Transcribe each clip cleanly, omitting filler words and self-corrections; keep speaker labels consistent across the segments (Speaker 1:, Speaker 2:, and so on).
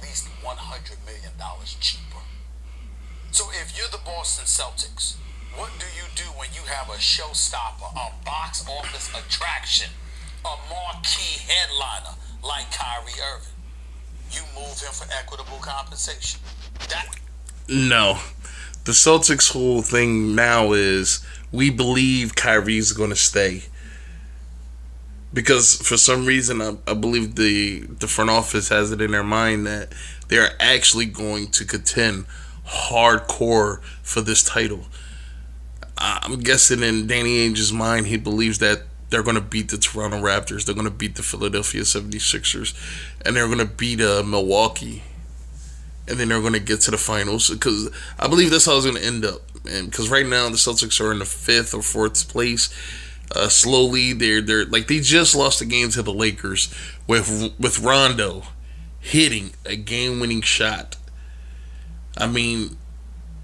Speaker 1: least $100 million cheaper. So if you're the Boston Celtics, what do you do when you have a showstopper, a box office attraction, a marquee headliner like Kyrie Irving? You move him for equitable compensation.
Speaker 2: No. The Celtics' whole thing now is we believe Kyrie's going to stay. Because for some reason, I believe the front office has it in their mind that they're actually going to contend hardcore for this title. I'm guessing in Danny Ainge's mind, he believes that they're going to beat the Toronto Raptors, they're going to beat the Philadelphia 76ers, and they're going to beat Milwaukee. And then they're going to get to the finals. Because I believe that's how it's going to end up. And because right now, the Celtics are in the 5th or 4th place. Slowly, they're like they just lost a game to the Lakers with Rondo hitting a game-winning shot. I mean,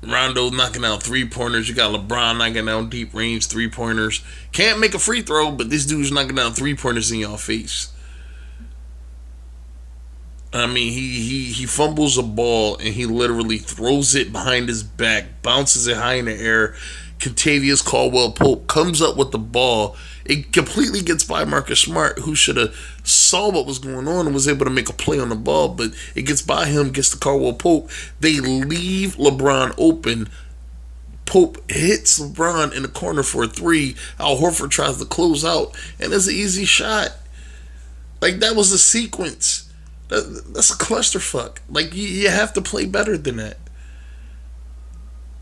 Speaker 2: Rondo knocking out 3-pointers. You got LeBron knocking out deep-range 3-pointers. Can't make a free throw, but this dude's knocking out 3-pointers in your face. I mean, he fumbles a ball and he literally throws it behind his back, bounces it high in the air. Contavious Caldwell-Pope comes up with the ball. It completely gets by Marcus Smart, who should have saw what was going on and was able to make a play on the ball, but it gets by him, gets to Caldwell-Pope. They leave LeBron open. Pope hits LeBron in the corner for a 3. Al Horford tries to close out, and it's an easy shot. Like, that was the sequence. That's a clusterfuck. Like, you have to play better than that.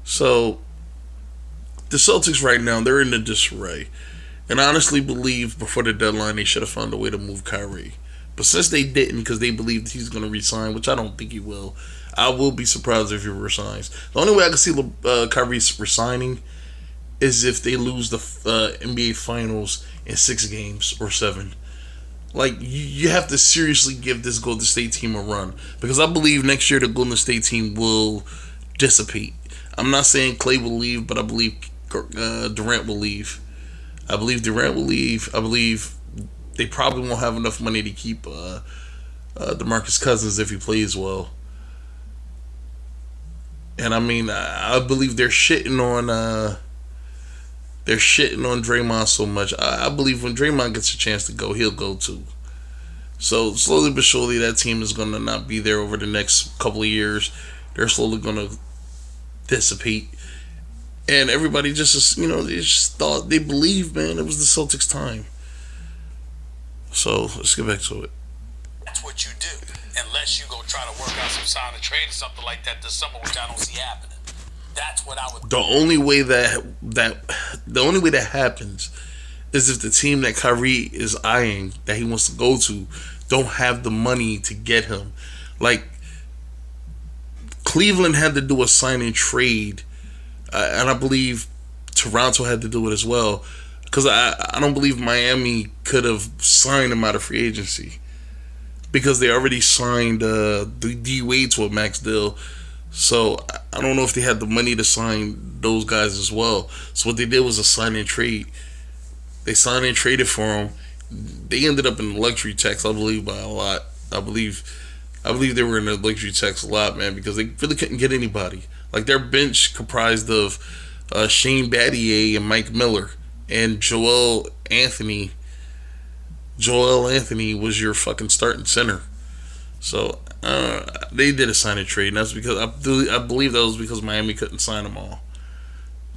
Speaker 2: So the Celtics right now, they're in a disarray. And I honestly believe before the deadline they should have found a way to move Kyrie. But since they didn't, because they believed he's going to resign, which I don't think he will, I will be surprised if he resigns. The only way I can see Kyrie resigning is if they lose the NBA Finals in 6 games or 7. Like, you have to seriously give this Golden State team a run. Because I believe next year the Golden State team will dissipate. I'm not saying Clay will leave, but I believe Durant will leave. I believe Durant will leave. I believe they probably won't have enough money to keep DeMarcus Cousins if he plays well. And I mean, I believe they're shitting on Draymond so much. I believe when Draymond gets a chance to go, he'll go too. So slowly but surely, that team is going to not be there over the next couple of years. They're slowly going to dissipate. And everybody just, they just thought, they believed, man, it was the Celtics' time. So let's get back to it.
Speaker 1: That's what you do. Unless you go try to work out some sign of trade or something like that this summer, which I don't see happening. That's what I would.
Speaker 2: The only way that happens is if the team that Kyrie is eyeing, that he wants to go to, don't have the money to get him. Like, Cleveland had to do a sign and trade, and I believe Toronto had to do it as well, because I don't believe Miami could have signed him out of free agency, because they already signed D Wade to a max deal. So I don't know if they had the money to sign those guys as well. So what they did was a sign and trade. They signed and traded for him. They ended up in the luxury tax, I believe, by a lot. I believe they were in the luxury tax a lot, man, because they really couldn't get anybody. Like, their bench comprised of Shane Battier and Mike Miller and Joel Anthony. Joel Anthony was your fucking starting center. So they did a sign and trade, and that's because I believe that was because Miami couldn't sign them all.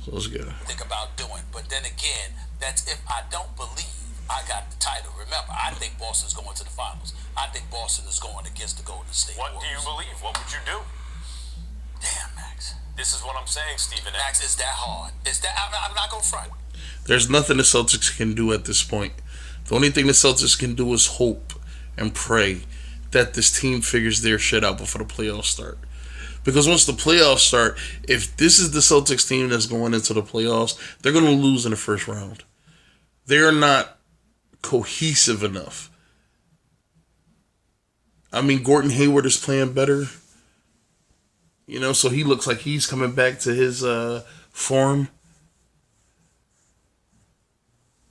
Speaker 2: So let's go.
Speaker 1: Think about doing, but then again, that's if I don't believe I got the title. Remember, I think Boston's going to the finals. I think Boston is going against the Golden State Warriors.
Speaker 3: What do you believe? What would you do?
Speaker 1: Damn, Max.
Speaker 3: This is what I'm saying, Stephen.
Speaker 1: Max, is that hard? I'm not going to front.
Speaker 2: There's nothing the Celtics can do at this point. The only thing the Celtics can do is hope and pray that this team figures their shit out before the playoffs start. Because once the playoffs start, if this is the Celtics team that's going into the playoffs, they're going to lose in the first round. They're not cohesive enough. I mean, Gordon Hayward is playing better. So he looks like he's coming back to his form.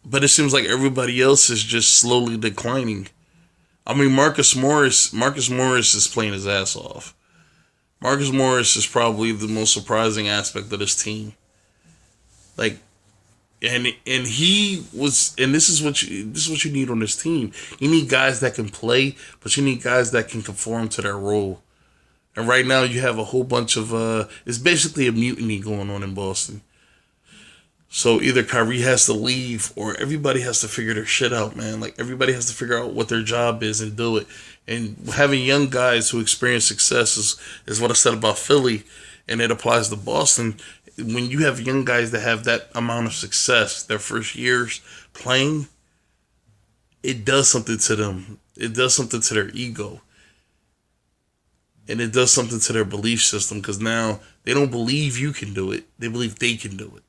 Speaker 2: But it seems like everybody else is just slowly declining. I mean, Marcus Morris is playing his ass off. Marcus Morris is probably the most surprising aspect of this team. Like, and he was, and this is what you need on this team. You need guys that can play, but you need guys that can conform to their role. And right now, you have a whole bunch of it's basically a mutiny going on in Boston. So either Kyrie has to leave or everybody has to figure their shit out, man. Like, everybody has to figure out what their job is and do it. And having young guys who experience success is what I said about Philly, and it applies to Boston. When you have young guys that have that amount of success, their first years playing, it does something to them. It does something to their ego. And it does something to their belief system, because now they don't believe you can do it. They believe they can do it.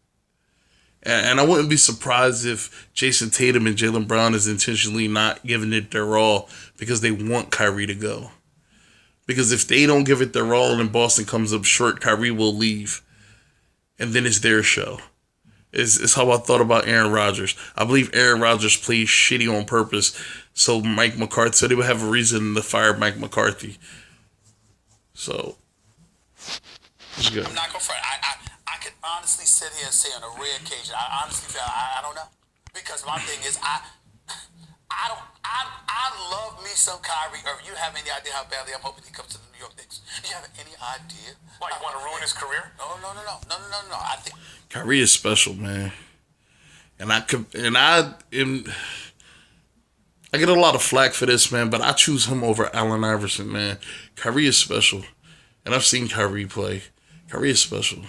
Speaker 2: And I wouldn't be surprised if Jason Tatum and Jaylen Brown is intentionally not giving it their all because they want Kyrie to go. Because if they don't give it their all and Boston comes up short, Kyrie will leave. And then it's their show. It's how I thought about Aaron Rodgers. I believe Aaron Rodgers plays shitty on purpose so Mike McCarthy, so they would have a reason to fire Mike McCarthy. So, it's good.
Speaker 1: I'm not going to front. I could honestly sit here and say on a rare occasion, I honestly feel, I don't know. Because my thing is, I love me some Kyrie Irving. You have any idea how badly I'm hoping he comes to the New York Knicks? You have any idea?
Speaker 3: Why, you want to ruin his career?
Speaker 1: No. I think
Speaker 2: Kyrie is special, man. And I get a lot of flack for this, man, but I choose him over Allen Iverson, man. Kyrie is special. And I've seen Kyrie play. Kyrie is special.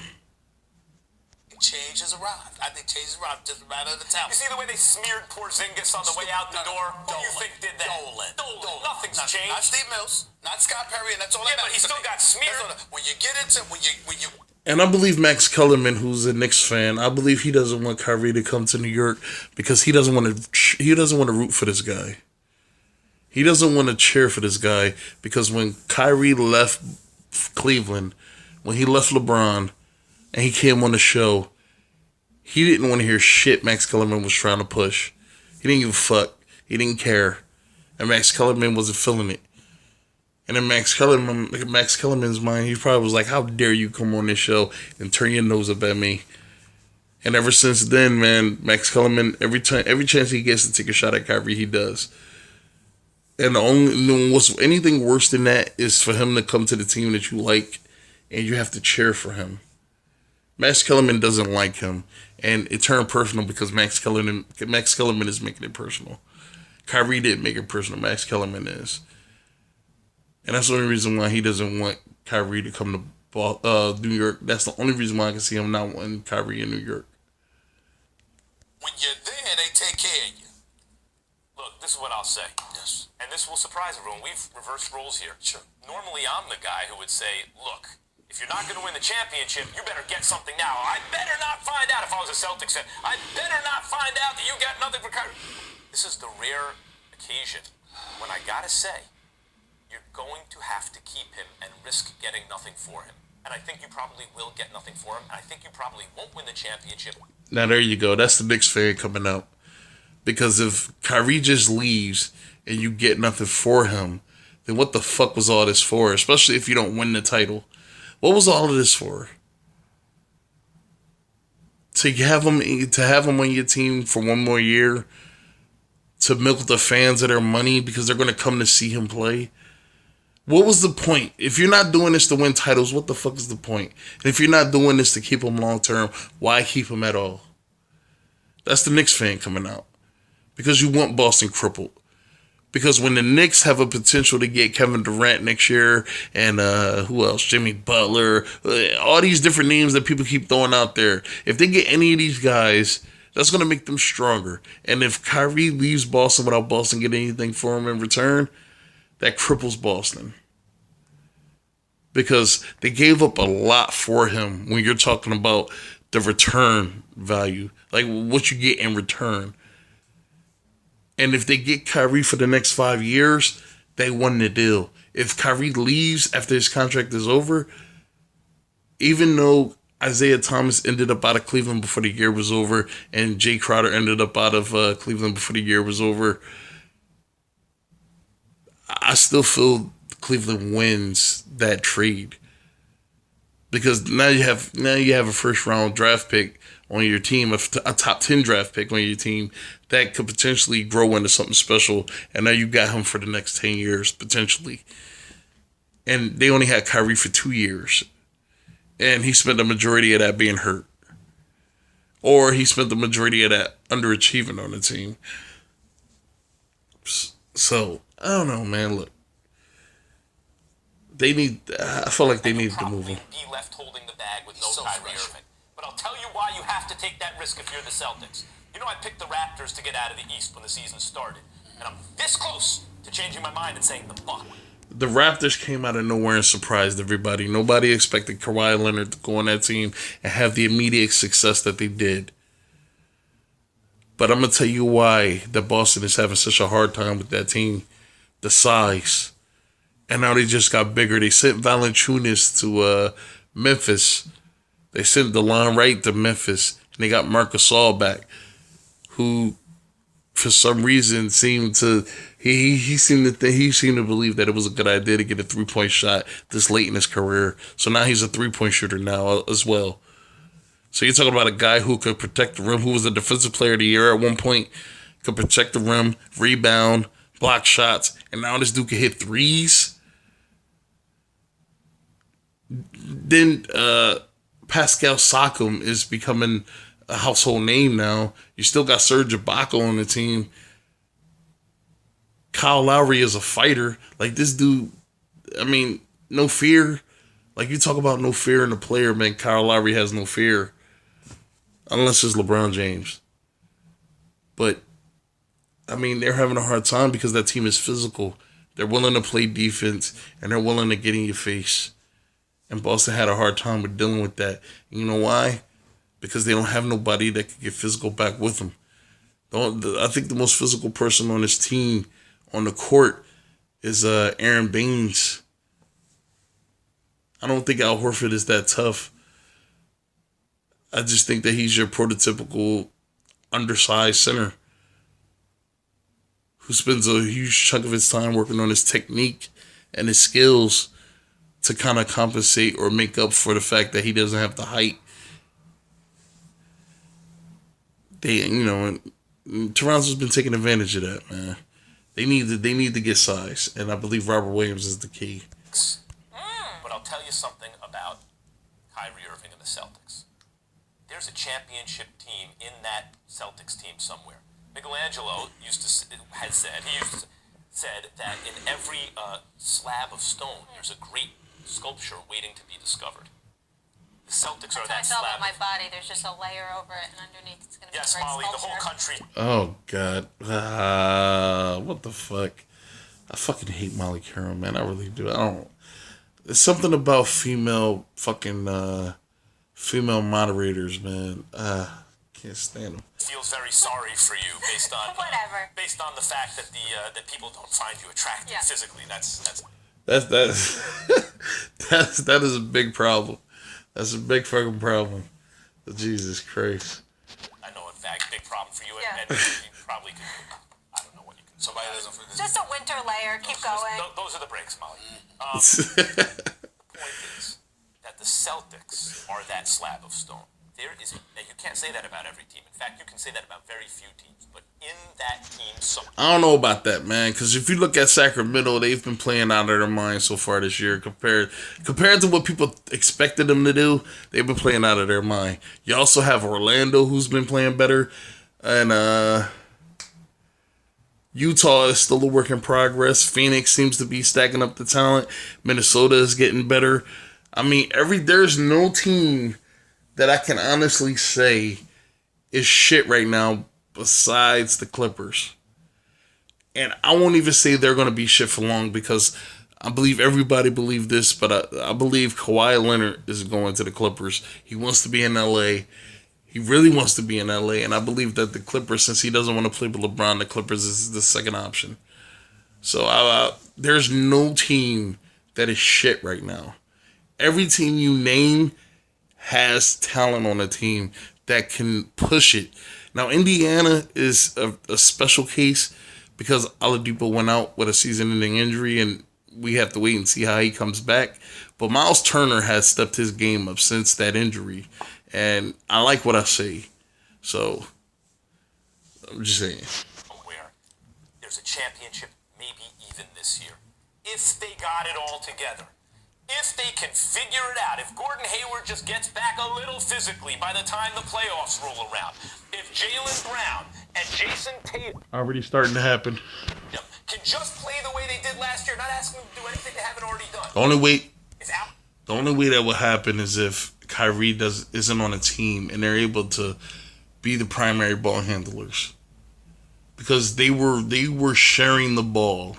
Speaker 1: change has arrived. I think change has arrived, just a matter of the time.
Speaker 3: You see the way they smeared Porzingis on the way out the door? Who do you think did that?
Speaker 1: Dolan.
Speaker 3: Nothing's changed.
Speaker 1: Not Steve Mills, not Scott Perry, and that's all that
Speaker 3: but he still got smeared.
Speaker 1: When you get into when you
Speaker 2: And I believe Max Kellerman, who's a Knicks fan, I believe he doesn't want Kyrie to come to New York because he doesn't want to root for this guy. He doesn't want to cheer for this guy because when Kyrie left Cleveland, when he left LeBron, and he came on the show, he didn't want to hear shit Max Kellerman was trying to push. He didn't give a fuck. He didn't care. And Max Kellerman wasn't feeling it. And in Max Kellerman's mind, he probably was like, how dare you come on this show and turn your nose up at me? And ever since then, man, Max Kellerman, every chance he gets to take a shot at Kyrie, he does. And what's anything worse than that is for him to come to the team that you like and you have to cheer for him. Max Kellerman doesn't like him, and it turned personal because Max Kellerman is making it personal. Kyrie didn't make it personal. Max Kellerman is. And that's the only reason why he doesn't want Kyrie to come to New York. That's the only reason why I can see him not wanting Kyrie in New York.
Speaker 1: When you're there, they take care of you.
Speaker 3: Look, this is what I'll say.
Speaker 1: Yes.
Speaker 3: And this will surprise everyone. We've reversed roles here.
Speaker 1: Sure.
Speaker 3: Normally, I'm the guy who would say, look, if you're not going to win the championship, you better get something now. I better not find out if I was a Celtics fan. I better not find out that you got nothing for Kyrie. This is the rare occasion when I got to say, you're going to have to keep him and risk getting nothing for him. And I think you probably will get nothing for him. And I think you probably won't win the championship. Now,
Speaker 2: there you go. That's the Knicks fan coming out. Because if Kyrie just leaves and you get nothing for him, then what the fuck was all this for? Especially if you don't win the title. What was all of this for? To have him on your team for one more year? To milk the fans of their money because they're going to come to see him play? What was the point? If you're not doing this to win titles, what the fuck is the point? And if you're not doing this to keep him long term, why keep him at all? That's the Knicks fan coming out. Because you want Boston crippled. Because when the Knicks have a potential to get Kevin Durant next year and who else? Jimmy Butler, all these different names that people keep throwing out there. If they get any of these guys, that's going to make them stronger. And if Kyrie leaves Boston without Boston getting anything for him in return, that cripples Boston. Because they gave up a lot for him when you're talking about the return value. Like what you get in return. And if they get Kyrie for the next 5 years, they won the deal. If Kyrie leaves after his contract is over, even though Isaiah Thomas ended up out of Cleveland before the year was over and Jay Crowder ended up out of Cleveland before the year was over, I still feel Cleveland wins that trade because now you have a first round draft pick on your team, a top 10 draft pick on your team that could potentially grow into something special, and now you got him for the next 10 years potentially. And they only had Kyrie for 2 years, and he spent the majority of that being hurt, or he spent the majority of that underachieving on the team. So I don't know, man. Look, I feel like they need to move him.
Speaker 3: Be left holding the bag with no Kyrie Irving. But I'll tell you why you have to take that risk if you're the Celtics. You know, I picked the Raptors to get out of the East when the season started, and I'm this close to changing my mind and saying the Bucks.
Speaker 2: The Raptors came out of nowhere and surprised everybody. Nobody expected Kawhi Leonard to go on that team and have the immediate success that they did. But I'm going to tell you why that Boston is having such a hard time with that team. The size. And now they just got bigger. They sent Valanciunas to Memphis. They sent DeLon Wright to Memphis. And they got Marc Gasol back, who for some reason seemed to he seemed to believe that it was a good idea to get a 3-point shot this late in his career. So now he's a 3-point shooter now as well. So you're talking about a guy who could protect the rim, who was a defensive player of the year at one point, could protect the rim, rebound, block shots, and now this dude can hit threes. Then Pascal Siakam is becoming a household name now. You still got Serge Ibaka on the team. Kyle Lowry is a fighter. Like, this dude, I mean, no fear. Like, you talk about no fear in a player, man. Kyle Lowry has no fear. Unless it's LeBron James. But, I mean, they're having a hard time because that team is physical. They're willing to play defense, and they're willing to get in your face. And Boston had a hard time with dealing with that. And you know why? Because they don't have nobody that can get physical back with them. I think the most physical person on this team on the court is Aaron Baines. I don't think Al Horford is that tough. I just think that he's your prototypical undersized center who spends a huge chunk of his time working on his technique and his skills to kind of compensate or make up for the fact that he doesn't have the height. Toronto's been taking advantage of that, man. They need to get size, and I believe Robert Williams is the key.
Speaker 3: But I'll tell you something about Kyrie Irving and the Celtics. There's a championship team in that Celtics team somewhere. Michelangelo had said that in every slab of stone, there's a great sculpture waiting to be discovered. The Celtics are that slab.
Speaker 4: That's about my body. There's just a layer over it, and underneath it's going to be a great
Speaker 3: Molly,
Speaker 4: sculpture.
Speaker 3: the whole country.
Speaker 2: Oh, God. What the fuck? I fucking hate Molly Caron, man. I really do. There's something about female moderators, man. Can't stand them.
Speaker 3: Feels very sorry for you based on
Speaker 4: whatever.
Speaker 3: Based on the fact that that people don't find you attractive physically.
Speaker 2: That is a big problem. That's a big fucking problem. Jesus Christ.
Speaker 3: I know, in fact, big problem for you, and you probably could. I don't know what you can.
Speaker 1: Somebody doesn't.
Speaker 4: Just a winter layer. Keep going.
Speaker 3: Those are the breaks, Molly. The point is that the Celtics are that slab of stone. Now, you can't say that about every team. In fact, you can say that about very few teams. But in that team,
Speaker 2: I don't know about that, man. Because if you look at Sacramento, they've been playing out of their mind so far this year. Compared to what people expected them to do, they've been playing out of their mind. You also have Orlando, who's been playing better. And Utah is still a work in progress. Phoenix seems to be stacking up the talent. Minnesota is getting better. I mean, there's no team that I can honestly say is shit right now besides the Clippers. And I won't even say they're going to be shit for long because I believe everybody believed this, but I believe Kawhi Leonard is going to the Clippers. He wants to be in LA. He really wants to be in LA, and I believe that the Clippers, since he doesn't want to play with LeBron, the Clippers is the second option. So there's no team that is shit right now. Every team you name has talent on the team that can push it. Now, Indiana is a special case because Oladipo went out with a season-ending injury, and we have to wait and see how he comes back. But Miles Turner has stepped his game up since that injury, and I like what I see. So, I'm just saying.
Speaker 3: Where there's a championship, maybe even this year, if they got it all together. If they can figure it out, if Gordon Hayward just gets back a little physically by the time the playoffs roll around, if Jaylen Brown and Jason Tatum
Speaker 2: Already starting to happen.
Speaker 3: can just play the way they did last year, not asking them to do anything they haven't already done.
Speaker 2: The only way that will happen is if Kyrie isn't on a team and they're able to be the primary ball handlers, because they were sharing the ball.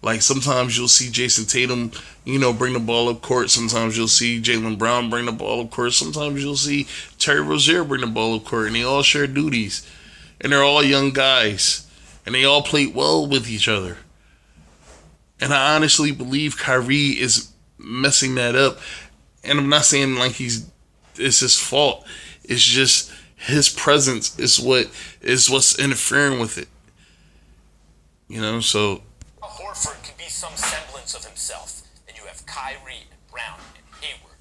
Speaker 2: Like, sometimes you'll see Jason Tatum, bring the ball up court. Sometimes you'll see Jaylen Brown bring the ball up court. Sometimes you'll see Terry Rozier bring the ball up court. And they all share duties. And they're all young guys. And they all play well with each other. And I honestly believe Kyrie is messing that up. And I'm not saying like it's his fault. It's just his presence is what's interfering with it. So...
Speaker 3: Horford can be some semblance of himself. And you have Kyrie and Brown and Hayward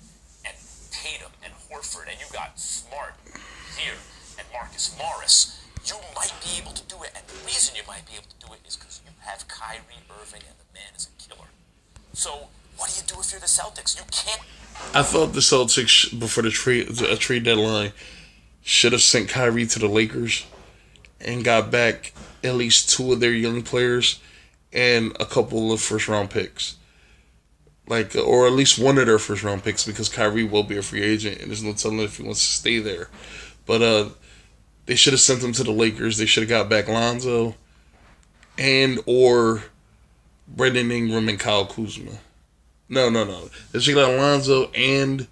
Speaker 3: and Tatum and Horford, and you got Smart here and Marcus Morris. You might be able to do it, and the reason you might be able to do it is because you have Kyrie Irving, and the man is a killer. So what do you do if you're the Celtics? You can't.
Speaker 2: I thought the Celtics, before the trade deadline, should have sent Kyrie to the Lakers and got back at least two of their young players and a couple of first-round picks. Or at least one of their first-round picks, because Kyrie will be a free agent, and there's no telling if he wants to stay there. But they should have sent him to the Lakers. They should have got back Lonzo or Brandon Ingram and Kyle Kuzma. No. They should have got Lonzo and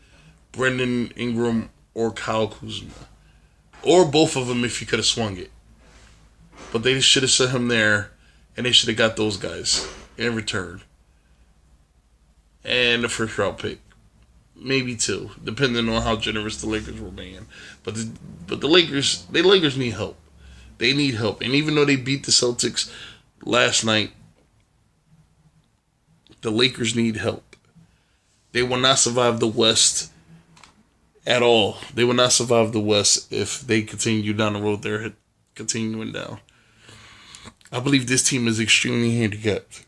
Speaker 2: Brandon Ingram or Kyle Kuzma. Or both of them if you could have swung it. But they should have sent him there, and they should have got those guys in return. And the first round pick. Maybe two, depending on how generous the Lakers were being. But the Lakers need help. They need help. And even though they beat the Celtics last night, the Lakers need help. They will not survive the West at all. They will not survive the West if they continue down the road they're continuing down. I believe this team is extremely handicapped.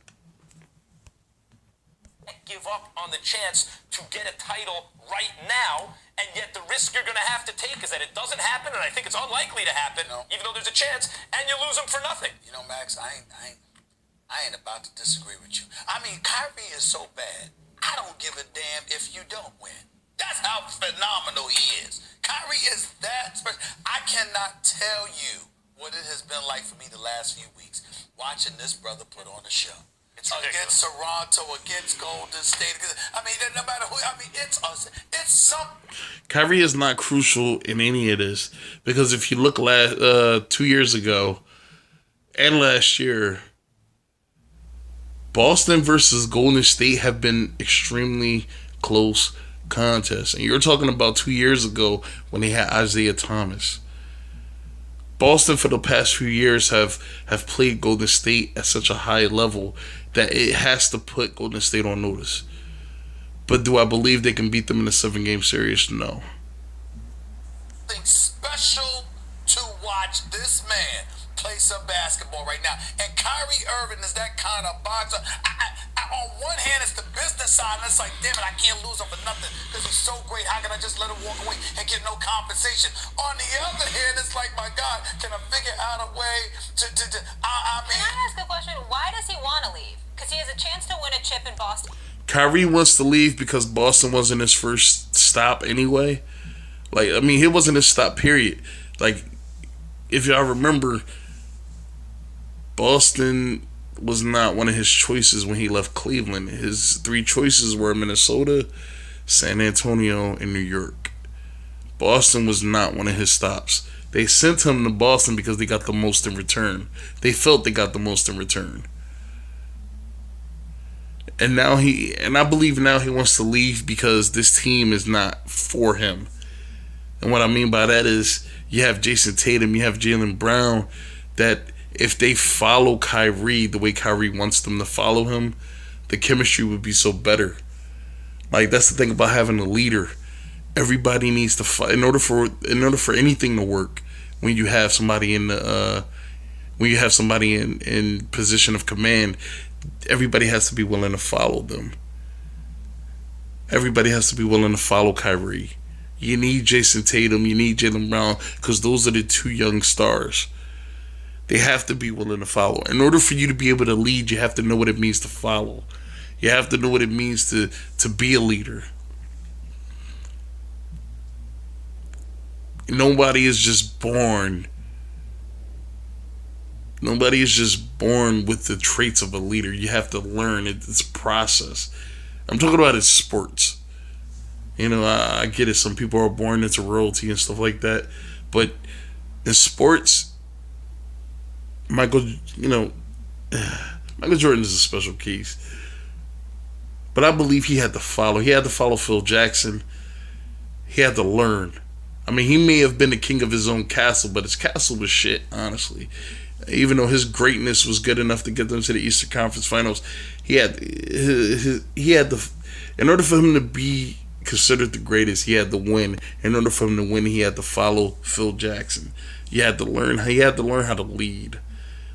Speaker 3: Give up on the chance to get a title right now, and yet the risk you're going to have to take is that it doesn't happen, and I think it's unlikely to happen, even though there's a chance, and you lose them for nothing.
Speaker 1: Max, I ain't about to disagree with you. Kyrie is so bad. I don't give a damn if you don't win. That's how phenomenal he is. Kyrie is that special. I cannot tell you what it has been like for me the last few weeks watching this brother put on a show.
Speaker 3: It's ridiculous.
Speaker 1: Against Toronto, against Golden State. No matter who. It's something.
Speaker 2: Kyrie is not crucial in any of this, because if you look 2 years ago and last year, Boston versus Golden State have been extremely close contests. And you're talking about 2 years ago when they had Isaiah Thomas. Boston for the past few years have played Golden State at such a high level that it has to put Golden State on notice. But do I believe they can beat them in a 7-game series? No.
Speaker 1: Something special to watch this man play some basketball right now. And Kyrie Irving is that kind of boxer. On one hand, it's the business side, and it's like, damn it, I can't lose him for nothing because he's so great. How can I just let him walk away and get no compensation? On the other hand, it's like, my God, can I figure out a way to Can
Speaker 4: I ask a question? Why does he want to leave? Because he has a chance to win a chip in Boston.
Speaker 2: Kyrie wants to leave because Boston wasn't his first stop anyway. It wasn't his stop, period. If y'all remember, Boston was not one of his choices when he left Cleveland. His 3 choices were Minnesota, San Antonio, and New York. Boston was not one of his stops. They sent him to Boston because they got the most in return. They felt they got the most in return. And I believe now he wants to leave because this team is not for him. And what I mean by that is you have Jason Tatum, you have Jaylen Brown, that if they follow Kyrie the way Kyrie wants them to follow him, the chemistry would be so better. Like, that's the thing about having a leader. Everybody needs to fight in order for anything to work. When you have somebody in position of command, everybody has to be willing to follow them. Everybody has to be willing to follow Kyrie. You need Jason Tatum, you need Jaylen Brown, because those are the two young stars. They have to be willing to follow. In order for you to be able to lead, you have to know what it means to follow. You have to know what it means to be a leader. Nobody is just born. Nobody is just born with the traits of a leader. You have to learn it. It's a process. I'm talking about in sports. You know, I get it. Some people are born into royalty and stuff like that. But in sports, Michael Jordan is a special case. But I believe he had to follow. He had to follow Phil Jackson. He had to learn. I mean, he may have been the king of his own castle, but his castle was shit, honestly. Even though his greatness was good enough to get them to the Eastern Conference Finals, he had to, in order for him to be considered the greatest, he had to win. In order for him to win, he had to follow Phil Jackson. He had to learn how to lead.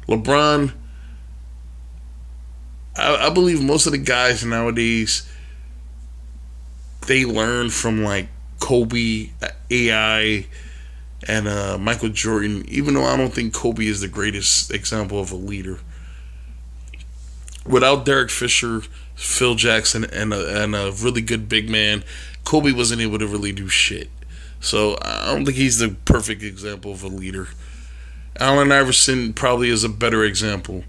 Speaker 2: LeBron, I believe most of the guys nowadays, they learn from like Kobe, AI, and Michael Jordan, even though I don't think Kobe is the greatest example of a leader. Without Derek Fisher, Phil Jackson, and a really good big man, Kobe wasn't able to really do shit. So I don't think he's the perfect example of a leader. Allen Iverson probably is a better example.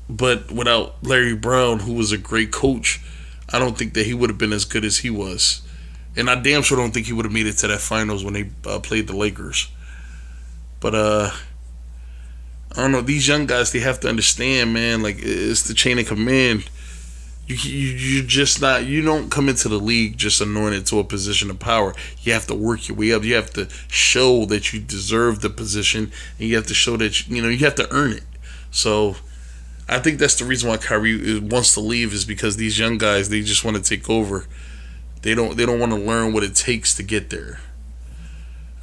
Speaker 2: But without Larry Brown, who was a great coach, I don't think that he would have been as good as he was. And I damn sure don't think he would have made it to that finals when they played the Lakers. But I don't know. These young guys, they have to understand, man. Like, it's the chain of command. You just not. You don't come into the league just anointed to a position of power. You have to work your way up. You have to show that you deserve the position, and you have to show that you have to earn it. So I think that's the reason why Kyrie wants to leave, is because these young guys, they just want to take over. They don't want to learn what it takes to get there.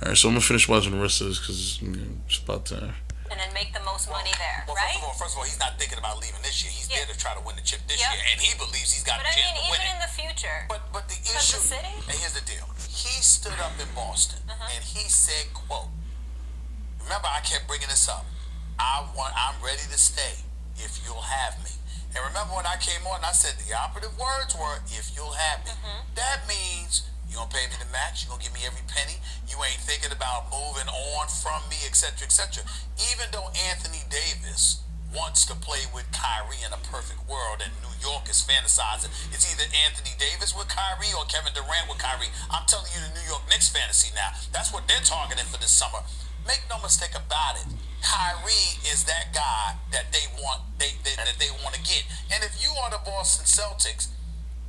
Speaker 2: All right, so I'm gonna finish watching the rest of this because it's about time.
Speaker 4: And then make the most money there,
Speaker 1: well,
Speaker 4: right?
Speaker 1: First of all, he's not thinking about leaving this year. He's there to try to win the chip this year, and he believes he's got a chance to win it.
Speaker 4: Even in the future.
Speaker 1: But the issue, and here's the deal: he stood up in Boston and he said, "quote Remember, I kept bringing this up. I'm ready to stay if you'll have me." And remember when I came on, I said the operative words were, "if you'll have me." That means you're going to pay me the max. You're going to give me every penny. You ain't thinking about moving on from me, etc., etc. Even though Anthony Davis wants to play with Kyrie in a perfect world, and New York is fantasizing, it's either Anthony Davis with Kyrie or Kevin Durant with Kyrie. I'm telling you, the New York Knicks fantasy now. That's what they're targeting for this summer. Make no mistake about it. Kyrie is that guy that they want. That they want to get. And if you are the Boston Celtics,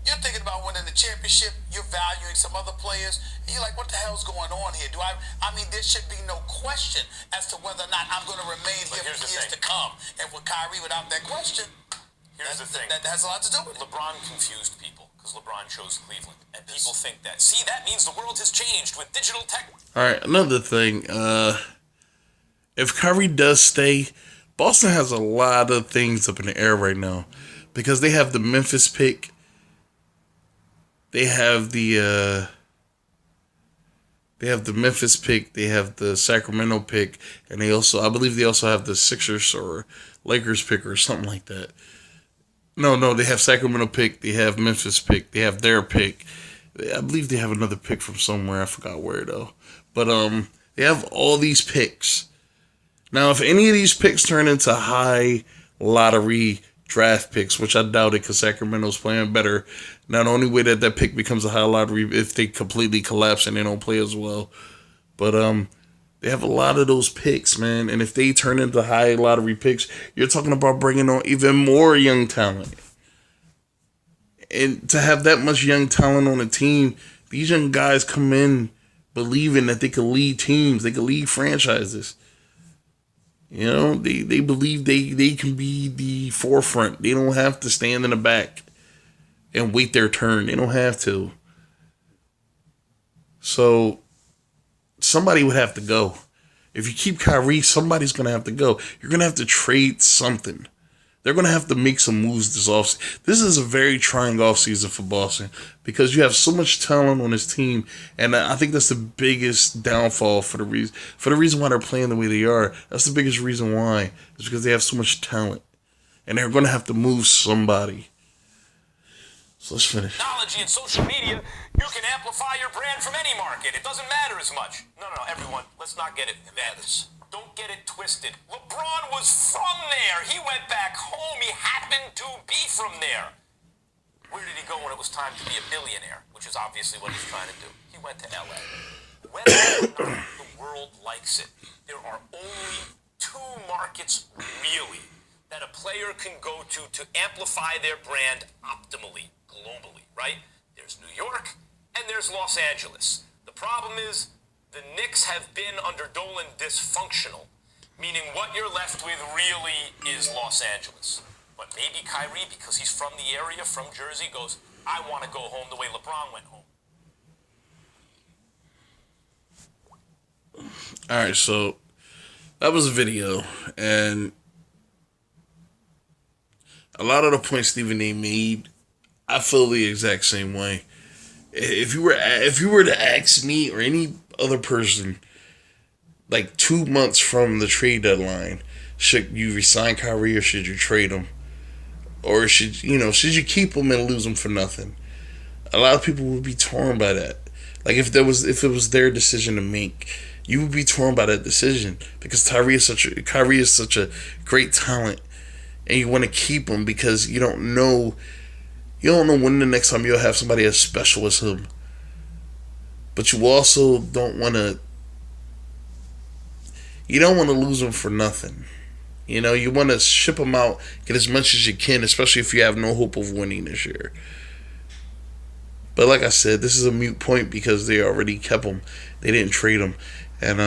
Speaker 1: you're thinking about winning the championship. You're valuing some other players. And you're like, what the hell's going on here? I mean, there should be no question as to whether or not I'm going to remain here for years to come. And with Kyrie, without that question,
Speaker 3: here's the thing.
Speaker 1: That has a lot to do with it.
Speaker 3: LeBron confused people because LeBron chose Cleveland. And people think that. See, that means the world has changed with digital tech.
Speaker 2: All right, another thing. If Kyrie does stay, Boston has a lot of things up in the air right now because they have the Memphis pick. They have the Memphis pick. They have the Sacramento pick, and I believe they also have the Sixers or Lakers pick or something like that. No, they have Sacramento pick. They have Memphis pick. They have their pick. I believe they have another pick from somewhere. I forgot where though. But they have all these picks. Now, if any of these picks turn into high lottery draft picks, which I doubt it because Sacramento's playing better. Now, the only way that pick becomes a high lottery if they completely collapse and they don't play as well. But they have a lot of those picks, man. And if they turn into high lottery picks, you're talking about bringing on even more young talent. And to have that much young talent on a team, these young guys come in believing that they could lead teams, they could lead franchises. You know, they believe they can be the forefront. They don't have to stand in the back and wait their turn. They don't have to. So somebody would have to go. If you keep Kyrie, somebody's going to have to go. You're going to have to trade something. They're going to have to make some moves this offseason. This is a very trying offseason for Boston because you have so much talent on this team, and I think that's the biggest downfall for the reason why they're playing the way they are. That's the biggest reason why. It's because they have so much talent, and they're going to have to move somebody. So let's finish.
Speaker 3: Technology and social media, you can amplify your brand from any market. It doesn't matter as much. No, everyone, let's not get it. Don't get it twisted. LeBron was from there. He went back home. He happened to be from there. Where did he go when it was time to be a billionaire? Which is obviously what he's trying to do. He went to LA. Whether or not the world likes it, there are only two markets really that a player can go to amplify their brand optimally, globally, right? There's New York and there's Los Angeles. The problem is the Knicks have been under Dolan dysfunctional, meaning what you're left with really is Los Angeles. But maybe Kyrie, because he's from the area, from Jersey, goes, I want to go home the way LeBron went home.
Speaker 2: All right, so that was a video, and a lot of the points Stephen A. made, I feel the exact same way. If you were to ask me or any other person, like 2 months from the trade deadline, should you resign Kyrie or should you trade him, or should you keep him and lose him for nothing? A lot of people would be torn by that. Like if it was their decision to make, you would be torn by that decision because Kyrie is such a great talent, and you want to keep him because you don't know when the next time you'll have somebody as special as him. But you also don't want to lose him for nothing. You want to ship him out, get as much as you can, especially if you have no hope of winning this year. But like I said, this is a moot point because they already kept him. They didn't trade him. And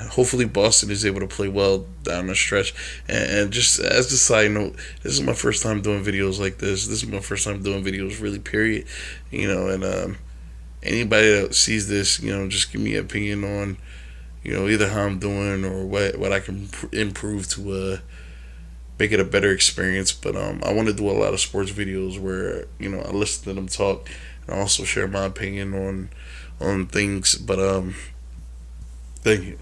Speaker 2: hopefully Boston is able to play well down the stretch. And just as a side note, this is my first time doing videos like this. This is my first time doing videos, really, period. And anybody that sees this, just give me an opinion on, either how I'm doing or what I can improve to make it a better experience. But I want to do a lot of sports videos where, I listen to them talk and also share my opinion on things. But thank you.